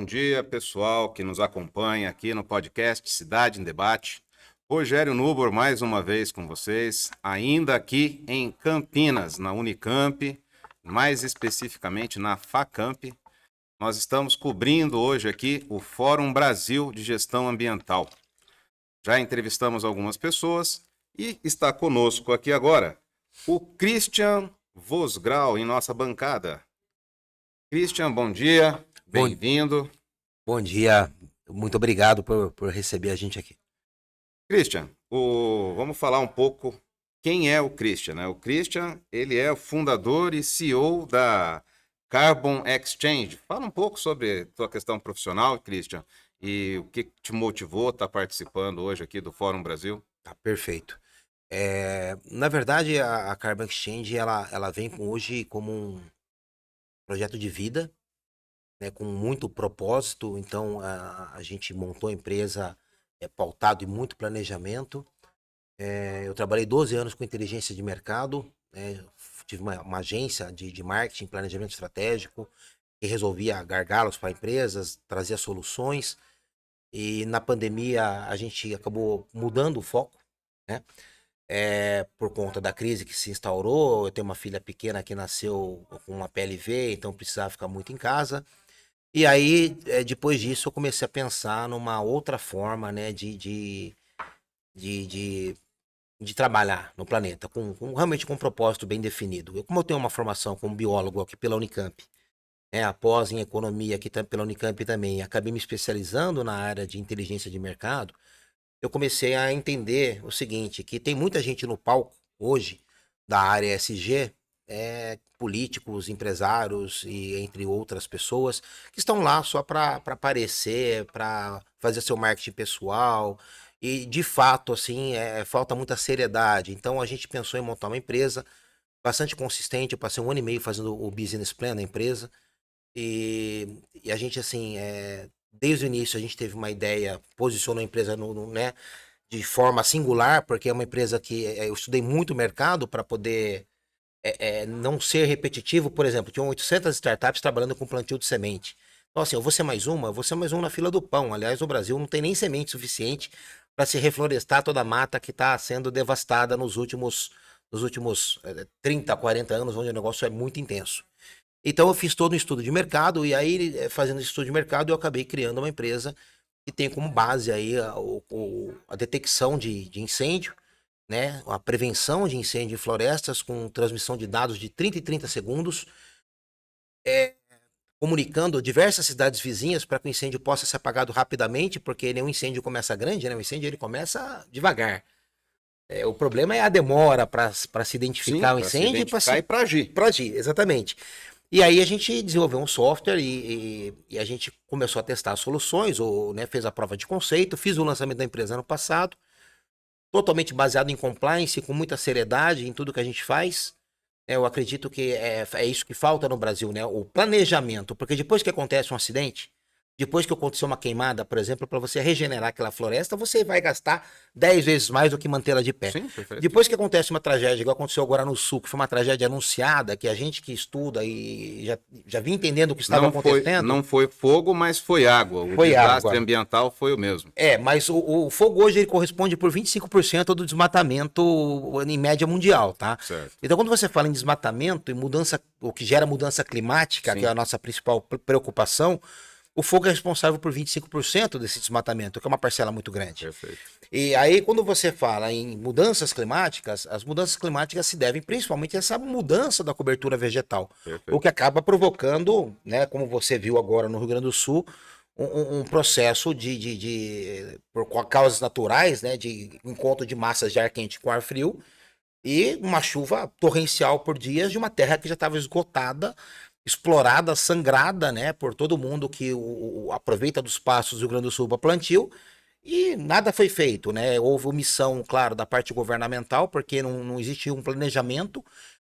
dia, pessoal que nos acompanha aqui no podcast Cidade em Debate. Rogério Nubor, mais uma vez com vocês, ainda aqui em Campinas, na Unicamp, mais especificamente na Facamp. Nós estamos cobrindo hoje aqui o Fórum Brasil de Gestão Ambiental. Já entrevistamos algumas pessoas e está conosco aqui agora o Christian Vosgrau em nossa bancada. Christian, bom dia, bem-vindo. Bom dia, muito obrigado por receber a gente aqui. Christian, vamos falar um pouco quem é o Christian, né? O Christian, ele é o fundador e CEO da Carbon Exchange. Fala um pouco sobre a tua questão profissional, Christian, e o que te motivou a estar participando hoje aqui do Fórum Brasil. Tá perfeito. Na verdade, a Carbon Exchange, ela vem hoje como um projeto de vida, né, com muito propósito. Então, a gente montou a empresa pautado em muito planejamento. Eu trabalhei 12 anos com inteligência de mercado, né, tive uma agência de marketing, planejamento estratégico, que resolvia gargalos para empresas, trazia soluções. E na pandemia a gente acabou mudando o foco, né? Por conta da crise que se instaurou. Eu tenho uma filha pequena que nasceu com uma PLV, então precisava ficar muito em casa. E aí, depois disso, eu comecei a pensar numa outra forma, né, de, de, de trabalhar no planeta, realmente com um propósito bem definido. Como eu tenho uma formação como biólogo aqui pela Unicamp, após em economia aqui pela Unicamp também, acabei me especializando na área de inteligência de mercado. Eu comecei a entender o seguinte, que tem muita gente no palco hoje da área ESG, políticos, empresários e entre outras pessoas que estão lá só para aparecer, para fazer seu marketing pessoal. E de fato, assim, falta muita seriedade. Então a gente pensou em montar uma empresa bastante consistente. Eu passei 1 ano e meio fazendo o business plan da empresa. E a gente, assim, desde o início a gente teve uma ideia, posicionou a empresa né, de forma singular, porque é uma empresa que eu estudei muito o mercado para poder não ser repetitivo. Por exemplo, tinham 800 startups trabalhando com plantio de semente. Então, assim, eu vou ser mais um na fila do pão. Aliás, no Brasil não tem nem semente suficiente para se reflorestar toda a mata que está sendo devastada nos últimos 30, 40 anos, onde o negócio é muito intenso. Então eu fiz todo um estudo de mercado, e aí, fazendo esse estudo de mercado, eu acabei criando uma empresa que tem como base aí a detecção de incêndio, né? A prevenção de incêndio em florestas com transmissão de dados de 30 em 30 segundos, comunicando diversas cidades vizinhas para que o incêndio possa ser apagado rapidamente, porque nenhum incêndio começa grande, né? O incêndio ele começa devagar. O problema é a demora para se identificar o incêndio e para agir. Para agir, exatamente. E aí a gente desenvolveu um software e a gente começou a testar as soluções, né, fez a prova de conceito, fiz o lançamento da empresa ano passado, totalmente baseado em compliance, com muita seriedade em tudo que a gente faz. Eu acredito que é isso que falta no Brasil, né? O planejamento, porque depois que acontece um acidente, depois que aconteceu uma queimada, por exemplo, para você regenerar aquela floresta, você vai gastar 10 vezes mais do que mantê-la de pé. Sim, perfeito. Depois que acontece uma tragédia, igual aconteceu agora no Sul, que foi uma tragédia anunciada, que a gente que estuda e já vinha entendendo o que estava acontecendo. Não foi fogo, mas foi água. O desastre ambiental foi o mesmo. Mas o fogo hoje ele corresponde por 25% do desmatamento em média mundial, tá? Certo. Então, quando você fala em desmatamento e mudança, o que gera mudança climática, Sim, que é a nossa principal preocupação, o fogo é responsável por 25% desse desmatamento, que é uma parcela muito grande. Perfeito. E aí, quando você fala em mudanças climáticas, as mudanças climáticas se devem principalmente a essa mudança da cobertura vegetal. Perfeito. O que acaba provocando, né, como você viu agora no Rio Grande do Sul, um processo por causas naturais, né, de encontro de massas de ar quente com ar frio, e uma chuva torrencial por dias de uma terra que já estava esgotada, explorada, sangrada, né, por todo mundo que aproveita dos pastos do Rio Grande do Sul para plantio, e nada foi feito, né? Houve omissão, claro, da parte governamental, porque não existe um planejamento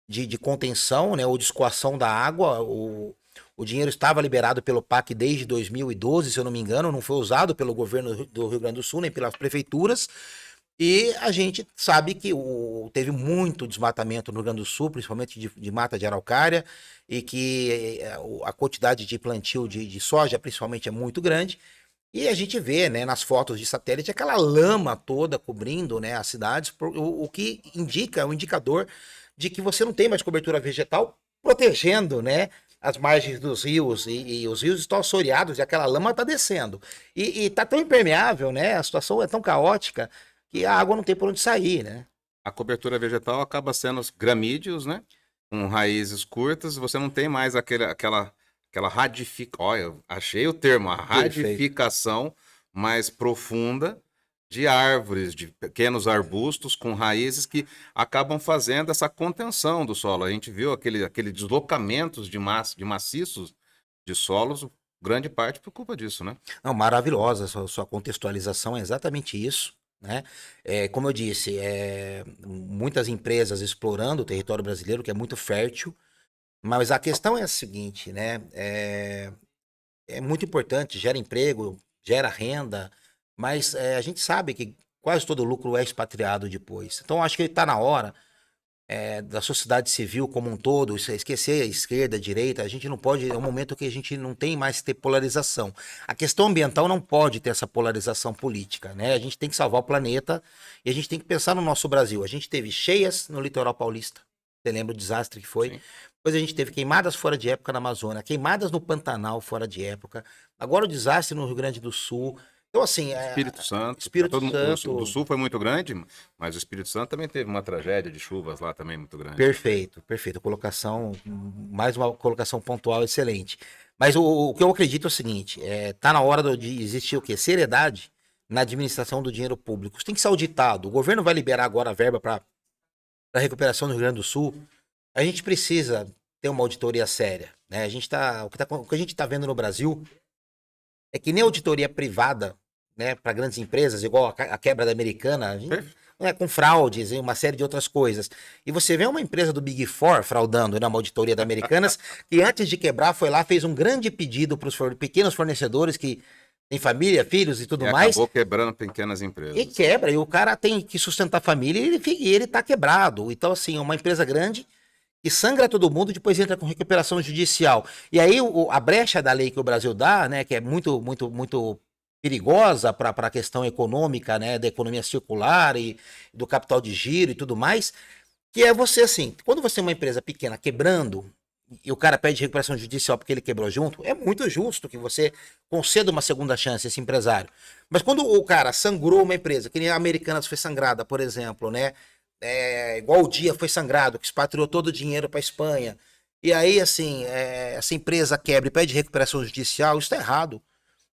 de contenção, né, ou de escoação da água. O dinheiro estava liberado pelo PAC desde 2012, se eu não me engano, não foi usado pelo governo do Rio Grande do Sul, nem pelas prefeituras. E a gente sabe que teve muito desmatamento no Rio Grande do Sul, principalmente de mata de araucária, e que a quantidade de plantio de soja, principalmente, é muito grande. E a gente vê, né, nas fotos de satélite aquela lama toda cobrindo, né, as cidades, o que indica, é um indicador de que você não tem mais cobertura vegetal protegendo, né, as margens dos rios e os rios estão assoreados e aquela lama está descendo. E tá tão impermeável, né, a situação é tão caótica que a água não tem por onde sair, né? A cobertura vegetal acaba sendo os gramídeos, né? Com raízes curtas, você não tem mais aquela radificação. Olha, eu achei o termo, a Perfeito. radificação mais profunda de árvores, de pequenos arbustos com raízes que acabam fazendo essa contenção do solo. A gente viu aquele deslocamentos de maciços de solos, grande parte por culpa disso, né? Não, maravilhosa, sua contextualização é exatamente isso, né? Como eu disse, muitas empresas explorando o território brasileiro, que é muito fértil, mas a questão é a seguinte, né? É muito importante, gera emprego, gera renda, mas a gente sabe que quase todo lucro é expatriado depois. Então, acho que está na hora da sociedade civil como um todo, esquecer a esquerda, a direita, a gente não pode, é um momento que a gente não tem mais que ter polarização. A questão ambiental não pode ter essa polarização política, né? A gente tem que salvar o planeta e a gente tem que pensar no nosso Brasil. A gente teve cheias no litoral paulista, você lembra o desastre que foi? Sim. Depois a gente teve queimadas fora de época na Amazônia, queimadas no Pantanal fora de época, agora o desastre no Rio Grande do Sul. Então, assim, Espírito Santo, pra Espírito o do Santo. Sul foi muito grande, mas o Espírito Santo também teve uma tragédia de chuvas lá também muito grande. Perfeito, perfeito. Colocação, mais uma colocação pontual excelente. Mas o que eu acredito é o seguinte: tá na hora de existir o quê? Seriedade na administração do dinheiro público. Isso tem que ser auditado. O governo vai liberar agora a verba para a recuperação do Rio Grande do Sul. A gente precisa ter uma auditoria séria, né? O que a gente está vendo no Brasil é que nem auditoria privada, né, para grandes empresas, igual a quebra da Americana, né, com fraudes e uma série de outras coisas. E você vê uma empresa do Big Four fraudando, né, uma auditoria da Americanas, que antes de quebrar foi lá, fez um grande pedido para os pequenos fornecedores que têm família, filhos e E tudo mais, acabou quebrando pequenas e empresas. quebra. E o cara tem que sustentar a família e ele tá quebrado. Então, assim, é uma empresa grande e sangra todo mundo, depois entra com recuperação judicial. E aí a brecha da lei que o Brasil dá, né, que é muito, muito, muito perigosa para a questão econômica, né, da economia circular e do capital de giro e tudo mais, que é você assim, quando você é uma empresa pequena quebrando e o cara pede recuperação judicial porque ele quebrou junto, é muito justo que você conceda uma segunda chance a esse empresário. Mas quando o cara sangrou uma empresa, que nem a Americanas foi sangrada, por exemplo, né? Igual o Dia foi sangrado, que expatriou todo o dinheiro para Espanha. E aí, assim, essa empresa quebra e pede recuperação judicial, isso está errado.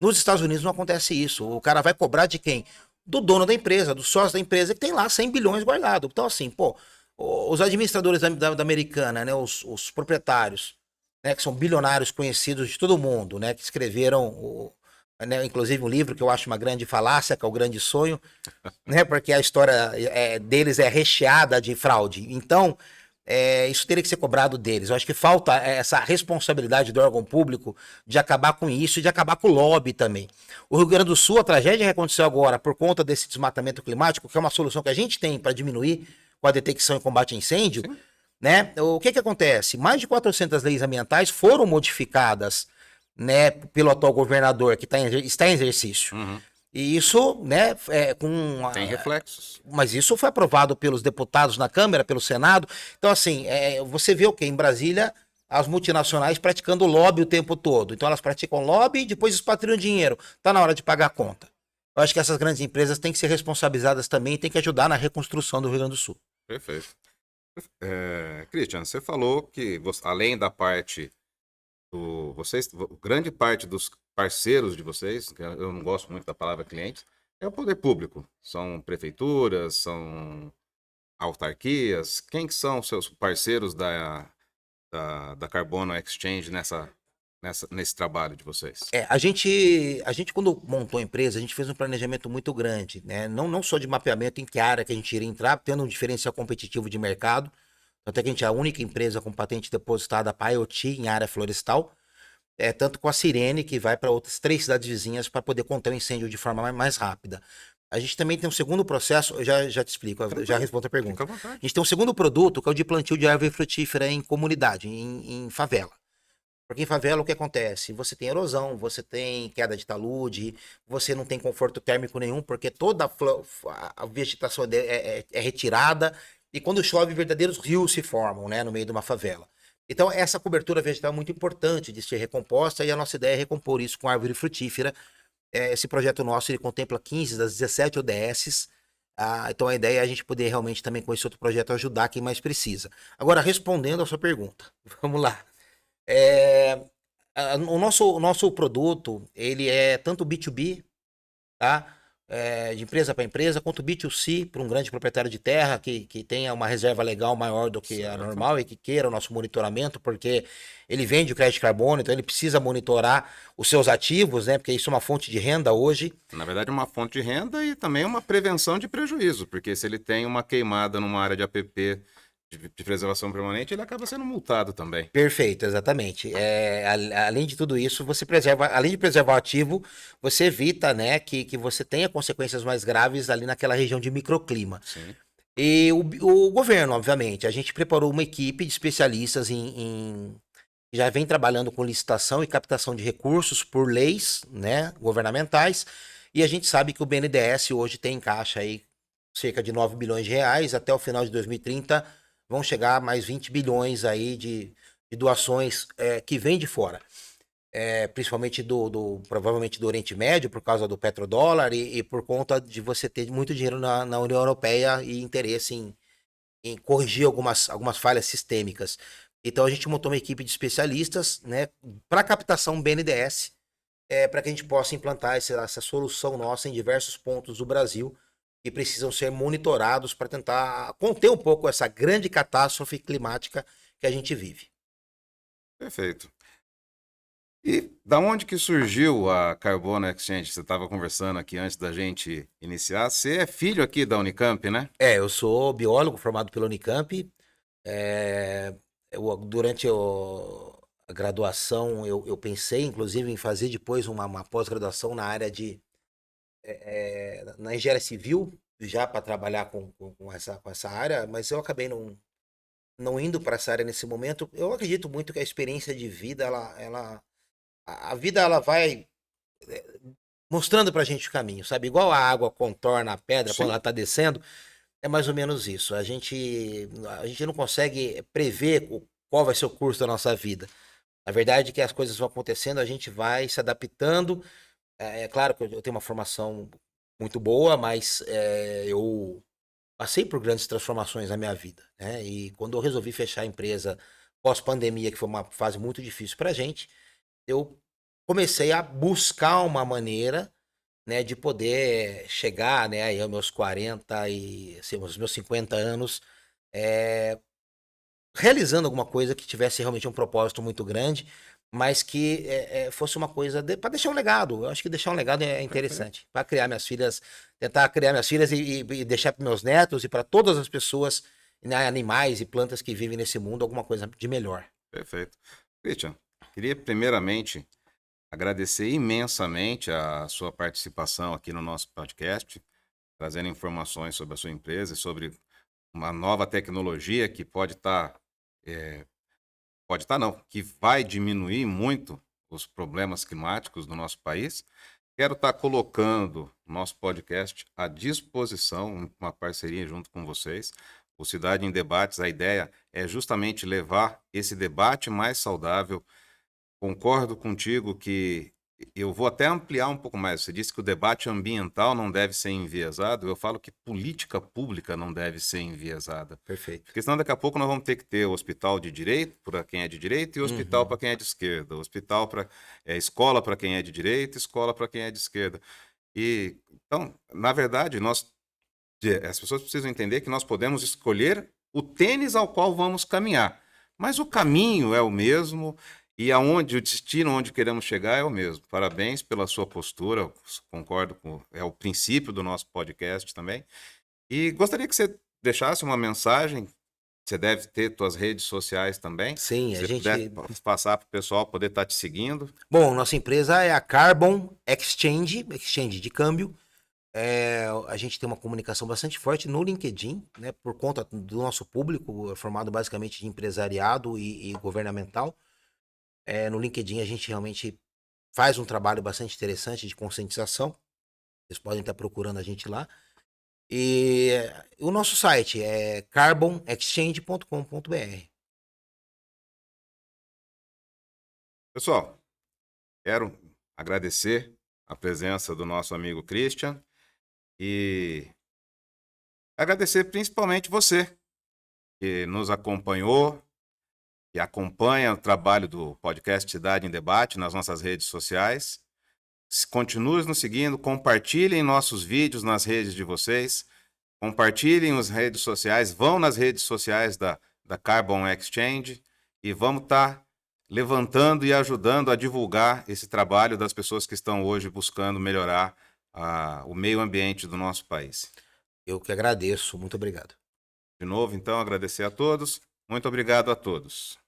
Nos Estados Unidos não acontece isso. O cara vai cobrar de quem? Do dono da empresa, do sócio da empresa, que tem lá 100 bilhões guardado. Então, assim, pô, os administradores da Americana, né, os proprietários, né, que são bilionários conhecidos de todo mundo, né, que escreveram, né, inclusive um livro que eu acho uma grande falácia, que é o Grande Sonho, né, porque a história deles é recheada de fraude. Então, isso teria que ser cobrado deles. Eu acho que falta essa responsabilidade do órgão público de acabar com isso e de acabar com o lobby também. O Rio Grande do Sul, a tragédia que aconteceu agora por conta desse desmatamento climático, que é uma solução que a gente tem para diminuir com a detecção e combate a incêndio, Sim. né? O que acontece? Mais de 400 leis ambientais foram modificadas, né, pelo atual governador que está em exercício. Uhum. E isso, né, Tem reflexos. mas isso foi aprovado pelos deputados na Câmara, pelo Senado. Então, assim, você vê o que? Em Brasília, as multinacionais praticando lobby o tempo todo. Então, elas praticam lobby e depois expatriam dinheiro. Tá na hora de pagar a conta. Eu acho que essas grandes empresas têm que ser responsabilizadas também e têm que ajudar na reconstrução do Rio Grande do Sul. Perfeito. Christian, você falou que além da parte vocês, grande parte dos parceiros de vocês, que eu não gosto muito da palavra clientes, é o poder público. São prefeituras, são autarquias. Quem que são os seus parceiros da Carbono Exchange nesse trabalho de vocês? A gente quando montou a empresa, a gente fez um planejamento muito grande, né? Não só de mapeamento em que área que a gente iria entrar, tendo um diferencial competitivo de mercado. Até que a gente é a única empresa com patente depositada para IoT em área florestal. Tanto com a Sirene, que vai para outras 3 cidades vizinhas para poder conter o incêndio de forma mais rápida. A gente também tem um segundo processo, eu já te explico, eu já respondo a pergunta. Fica à A vontade. gente tem um segundo produto, que é o de plantio de árvore frutífera em comunidade, em favela. Porque em favela o que acontece? Você tem erosão, você tem queda de talude, você não tem conforto térmico nenhum, porque toda a vegetação é retirada, e quando chove, verdadeiros rios se formam, né, no meio de uma favela. Então, essa cobertura vegetal é muito importante de ser recomposta, e a nossa ideia é recompor isso com árvore frutífera. Esse projeto nosso ele contempla 15 das 17 ODS. Então, a ideia é a gente poder realmente também, com esse outro projeto, ajudar quem mais precisa. Agora, respondendo a sua pergunta, vamos lá. É, o nosso produto, ele é tanto B2B, tá? De empresa para empresa, quanto B2C, para um grande proprietário de terra que tenha uma reserva legal maior do que a Certo. normal e que queira o nosso monitoramento, porque ele vende o crédito de carbono, então ele precisa monitorar os seus ativos, né? Porque isso é uma fonte de renda hoje. Na verdade, é uma fonte de renda e também uma prevenção de prejuízo, porque se ele tem uma queimada numa área de APP de preservação permanente, ele acaba sendo multado também. Perfeito, exatamente. Além de tudo isso, você preserva, além de preservar o ativo, você evita, né, que você tenha consequências mais graves ali naquela região de microclima. Sim. E o governo, obviamente, a gente preparou uma equipe de especialistas já vem trabalhando com licitação e captação de recursos por leis, né, governamentais, e a gente sabe que o BNDES hoje tem em caixa aí cerca de 9 bilhões de reais, até o final de 2030 vão chegar a mais 20 bilhões aí de doações que vêm de fora. Principalmente provavelmente do Oriente Médio, por causa do petrodólar e por conta de você ter muito dinheiro na União Europeia e interesse em corrigir algumas falhas sistêmicas. Então a gente montou uma equipe de especialistas, né, para captação BNDES, para que a gente possa implantar essa solução nossa em diversos pontos do Brasil que precisam ser monitorados para tentar conter um pouco essa grande catástrofe climática que a gente vive. Perfeito. E da onde que surgiu a Carbono Exchange? Você estava conversando aqui antes da gente iniciar. Você é filho aqui da Unicamp, né? Eu sou biólogo formado pela Unicamp. É, Durante a graduação, eu pensei, inclusive, em fazer depois uma pós-graduação na área na engenharia civil, já para trabalhar com essa área, mas eu acabei não indo para essa área nesse momento. Eu acredito muito que a experiência de vida, a vida, ela vai mostrando pra gente o caminho, sabe? Igual a água contorna a pedra quando Sim. ela tá descendo, é mais ou menos isso. A gente não consegue prever qual vai ser o curso da nossa vida. A verdade é que as coisas vão acontecendo, a gente vai se adaptando. É claro que eu tenho uma formação muito boa, mas eu passei por grandes transformações na minha vida, né? E quando eu resolvi fechar a empresa pós-pandemia, que foi uma fase muito difícil pra gente, eu comecei a buscar uma maneira, né, de poder chegar, né, aí aos meus 40 e assim, aos meus 50 anos, é, realizando alguma coisa que tivesse realmente um propósito muito grande, mas que fosse uma coisa para deixar um legado. Eu acho que deixar um legado é Perfeito. interessante. Para criar minhas filhas, tentar criar minhas filhas e deixar para meus netos e para todas as pessoas, né, animais e plantas que vivem nesse mundo, alguma coisa de melhor. Perfeito. Christian, queria primeiramente agradecer imensamente a sua participação aqui no nosso podcast, trazendo informações sobre a sua empresa e sobre uma nova tecnologia que pode estar não, que vai diminuir muito os problemas climáticos do nosso país. Quero estar colocando nosso podcast à disposição, uma parceria junto com vocês. O Cidade em Debates, a ideia é justamente levar esse debate mais saudável. Concordo contigo que eu vou até ampliar um pouco mais. Você disse que o debate ambiental não deve ser enviesado. Eu falo que política pública não deve ser enviesada. Perfeito. Porque senão daqui a pouco nós vamos ter que ter hospital de direito para quem é de direita e hospital para Uhum. quem é de esquerda. Hospital para escola para quem é de direita, escola para quem é de esquerda. E então, na verdade, as pessoas precisam entender que nós podemos escolher o tênis ao qual vamos caminhar, mas o caminho é o mesmo e o destino onde queremos chegar é o mesmo. Parabéns pela sua postura, eu concordo com, é o princípio do nosso podcast também. E gostaria que você deixasse uma mensagem. Você deve ter suas redes sociais também. Sim, Se a você puder gente. passar para o pessoal poder estar te seguindo. Bom, nossa empresa é a Carbon Exchange, exchange de câmbio. a gente tem uma comunicação bastante forte no LinkedIn, né? Por conta do nosso público, formado basicamente de empresariado e governamental. No LinkedIn a gente realmente faz um trabalho bastante interessante de conscientização. Vocês podem estar procurando a gente lá. E o nosso site é carbonexchange.com.br. Pessoal, quero agradecer a presença do nosso amigo Christian e agradecer principalmente você que nos acompanhou e acompanha o trabalho do podcast Cidade em Debate nas nossas redes sociais. Continue nos seguindo, compartilhem nossos vídeos nas redes de vocês, compartilhem as redes sociais, vão nas redes sociais da Carbon Exchange e vamos estar levantando e ajudando a divulgar esse trabalho das pessoas que estão hoje buscando melhorar o meio ambiente do nosso país. Eu que agradeço. Muito obrigado. De novo, então, agradecer a todos. Muito obrigado a todos.